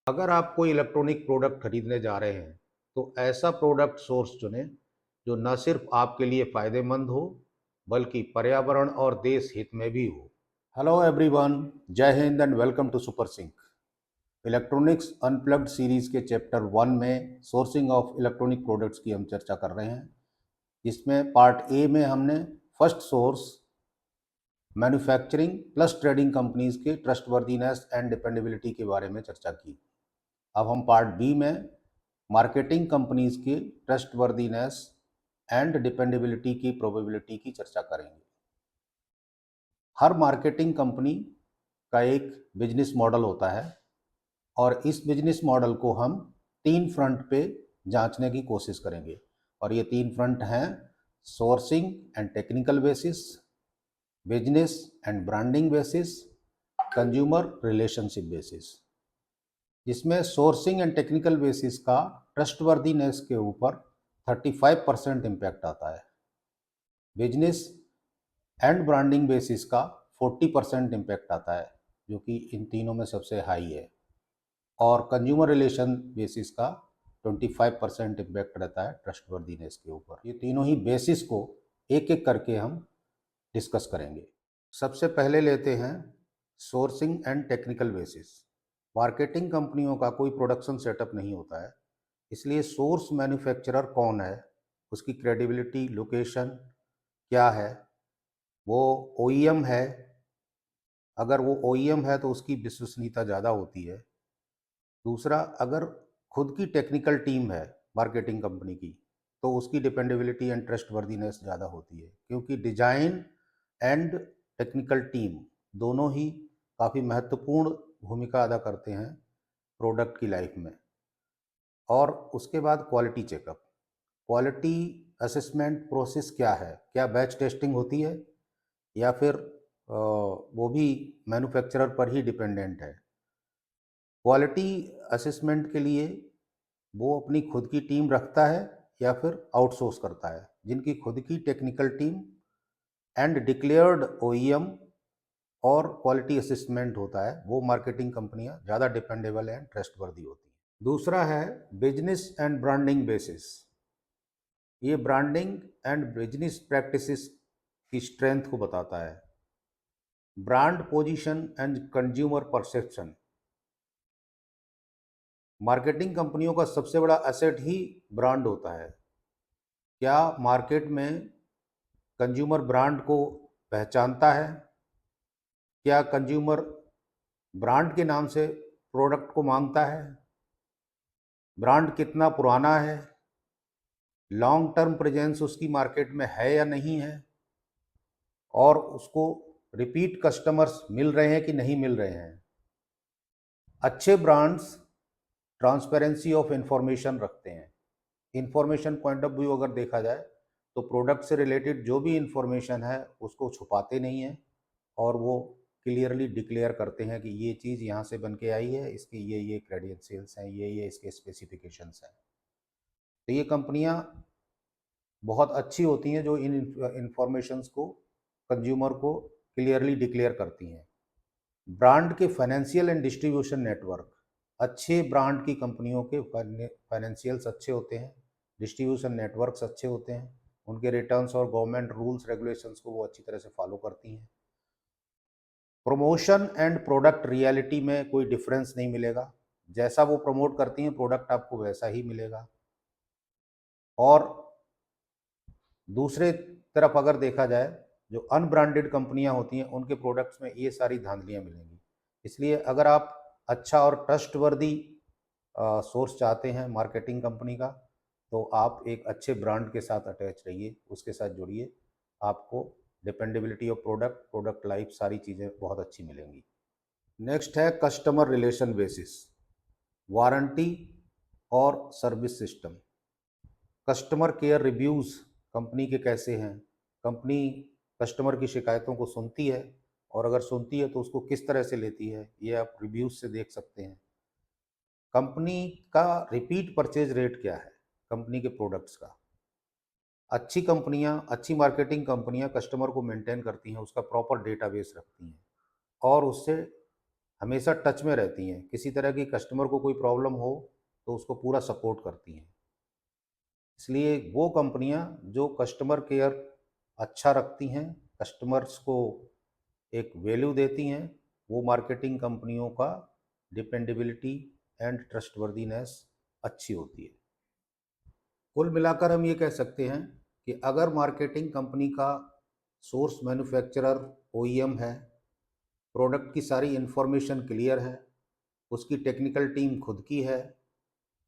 अगर आप कोई इलेक्ट्रॉनिक प्रोडक्ट खरीदने जा रहे हैं, तो ऐसा प्रोडक्ट सोर्स चुनें जो न सिर्फ आपके लिए फायदेमंद हो, बल्कि पर्यावरण और देश हित में भी हो। Hello everyone, Jai Hind and welcome to super sync. Electronics unplugged series के चैप्टर 1 में सोर्सिंग ऑफ इलेक्ट्रॉनिक प्रोडक्ट्स की हम चर्चा कर रहे हैं। इसमें पार्ट ए में हमने first source manufacturing plus trading companies के ट्रस्टवर्दीनेस एंड डिपेंडेबिलिटी के बारे में चर्चा की। अब हम पार्ट बी में मार्केटिंग कंपनीज की ट्रस्टवर्दीनेस एंड डिपेंडेबिलिटी की प्रोबेबिलिटी की चर्चा करेंगे। हर मार्केटिंग कंपनी का एक बिजनेस मॉडल होता है और इस बिजनेस मॉडल को हम 3 फ्रंट पे जांचने की कोशिश करेंगे और ये 3 फ्रंट हैं: sourcing and technical basis, business and branding basis, consumer relationship basis. जिसमें सोर्सिंग एंड टेक्निकल बेसिस का ट्रस्टवर्दीनेस के ऊपर 35% इम्पैक्ट आता है, बिजनेस एंड ब्रांडिंग बेसिस का 40% इम्पैक्ट आता है, जो कि इन तीनों में सबसे हाई है, और कंज्यूमर रिलेशन बेसिस का 25% इम्पैक्ट रहता है ट्रस्टवर्दीनेस के ऊपर। ये तीनों ही बेसिस को एक एक करके हम डिस्कस करेंगे। सबसे पहले लेते हैं sourcing and technical basis. Marketing कंपनियों का कोई प्रोडक्शन सेटअप नहीं होता है, इसलिए सोर्स मैन्युफैक्चरर कौन है, उसकी क्रेडिबिलिटी, लोकेशन क्या है, वो ओईएम है, अगर वो ओईएम है तो उसकी विश्वसनीयता ज़्यादा होती है। दूसरा, अगर खुद की टेक्निकल टीम है मार्केटिंग कंपनी की, तो उसकी डिपेंडेबिलिटी एंड ट्रस्टवर्दीनेस ज़्यादा होती है, क्योंकि डिजाइन एंड टेक्निकल टीम दोनों ही काफ़ी महत्वपूर्ण भूमिका अदा करते हैं प्रोडक्ट की लाइफ में। और उसके बाद quality checkup, quality assessment process क्या है, क्या बैच टेस्टिंग होती है या फिर वो भी मैन्युफैक्चरर पर ही डिपेंडेंट है। क्वालिटी असेसमेंट के लिए वो अपनी खुद की टीम रखता है या फिर आउटसोर्स करता है। जिनकी खुद की technical team and declared OEM और क्वालिटी असेसमेंट होता है, वो मार्केटिंग कंपनियां ज़्यादा डिपेंडेबल एंड ट्रस्टवर्दी होती हैं। दूसरा है बिजनेस एंड ब्रांडिंग बेसिस। ये ब्रांडिंग एंड बिजनेस प्रैक्टिसेस की स्ट्रेंथ को बताता है। Brand position and consumer perception, marketing कंपनियों का सबसे बड़ा एसेट ही ब्रांड होता है। क्या मार्केट में कंज्यूमर ब्रांड को पहचानता है? क्या कंज्यूमर ब्रांड के नाम से प्रोडक्ट को मांगता है? ब्रांड कितना पुराना है? लॉन्ग टर्म प्रेजेंस उसकी मार्केट में है या नहीं है? और उसको रिपीट कस्टमर्स मिल रहे हैं कि नहीं मिल रहे हैं? अच्छे ब्रांड्स ट्रांसपेरेंसी ऑफ इंफॉर्मेशन रखते हैं। इंफॉर्मेशन पॉइंट ऑफ व्यू अगर देखा जाए तो प्रोडक्ट से रिलेटेड जो भी इंफॉर्मेशन है उसको छुपाते नहीं हैं और वो क्लियरली डिक्लेयर करते हैं कि ये चीज़ यहाँ से बन के आई है, इसकी ये क्रेडेंशियल्स हैं, ये इसके स्पेसिफिकेशंस हैं। तो ये कंपनियाँ बहुत अच्छी होती हैं जो इन इंफॉर्मेशंस को कंज्यूमर को क्लियरली डिक्लेयर करती हैं। ब्रांड के फाइनेंशियल एंड डिस्ट्रीब्यूशन नेटवर्क, अच्छे ब्रांड की कंपनियों के फाइनेंशियल्स अच्छे होते हैं, डिस्ट्रीब्यूशन नेटवर्क्स अच्छे होते हैं, उनके रिटर्न्स और गवर्नमेंट रूल्स रेगुलेशंस को वो अच्छी तरह से फॉलो करती हैं। प्रमोशन एंड प्रोडक्ट रियलिटी में कोई डिफरेंस नहीं मिलेगा, जैसा वो प्रमोट करती हैं प्रोडक्ट आपको वैसा ही मिलेगा। और दूसरे तरफ अगर देखा जाए, जो अनब्रांडेड कंपनियां होती हैं उनके प्रोडक्ट्स में ये सारी धांधलियां मिलेंगी। इसलिए अगर आप अच्छा और ट्रस्टवर्दी सोर्स चाहते हैं मार्केटिंग कंपनी का, तो आप एक अच्छे ब्रांड के साथ अटैच रहिए, उसके साथ जुड़िए, आपको dependability of product, product life, सारी चीज़ें बहुत अच्छी मिलेंगी। नेक्स्ट है कस्टमर रिलेशन बेसिस, वारंटी और service system. Customer care reviews company के कैसे हैं, कंपनी कस्टमर की शिकायतों को सुनती है, और अगर सुनती है तो उसको किस तरह से लेती है, ये आप रिव्यूज़ से देख सकते हैं। कंपनी का रिपीट परचेज रेट क्या है कंपनी के प्रोडक्ट्स का। अच्छी कंपनियां, अच्छी मार्केटिंग कंपनियां कस्टमर को मेंटेन करती हैं, उसका प्रॉपर डेटाबेस रखती हैं और उससे हमेशा टच में रहती हैं, किसी तरह की कस्टमर को कोई प्रॉब्लम हो तो उसको पूरा सपोर्ट करती हैं। इसलिए वो कंपनियां जो कस्टमर केयर अच्छा रखती हैं, कस्टमर्स को एक वैल्यू देती हैं, वो मार्केटिंग कंपनियों का डिपेंडेबिलिटी एंड ट्रस्टवर्दीनेस अच्छी होती है। कुल मिलाकर हम ये कह सकते हैं कि अगर मार्केटिंग कंपनी का सोर्स मैन्युफैक्चरर ओईएम है, प्रोडक्ट की सारी इन्फॉर्मेशन क्लियर है, उसकी टेक्निकल टीम खुद की है,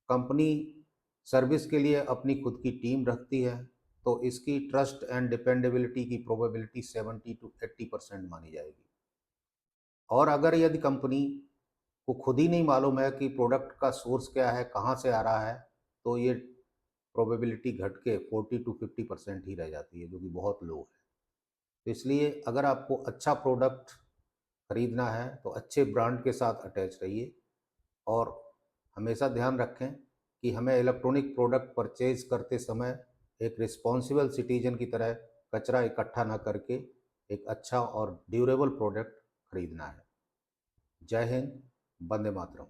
कंपनी सर्विस के लिए अपनी खुद की टीम रखती है, तो इसकी ट्रस्ट एंड डिपेंडेबिलिटी की प्रोबेबिलिटी 70 to 80% मानी जाएगी। और अगर यदि कंपनी को खुद ही नहीं मालूम है कि प्रोडक्ट का सोर्स क्या है, कहाँ से आ रहा है, तो ये प्रोबेबिलिटी घट के 40 to 50% ही रह जाती है, जो कि बहुत लो है। तो इसलिए अगर आपको अच्छा प्रोडक्ट खरीदना है तो अच्छे ब्रांड के साथ अटैच रहिए, और हमेशा ध्यान रखें कि हमें इलेक्ट्रॉनिक प्रोडक्ट परचेज करते समय एक रिस्पॉन्सिबल सिटीजन की तरह कचरा इकट्ठा ना करके एक अच्छा और ड्यूरेबल प्रोडक्ट खरीदना है। जय हिंद, वंदे मातरम।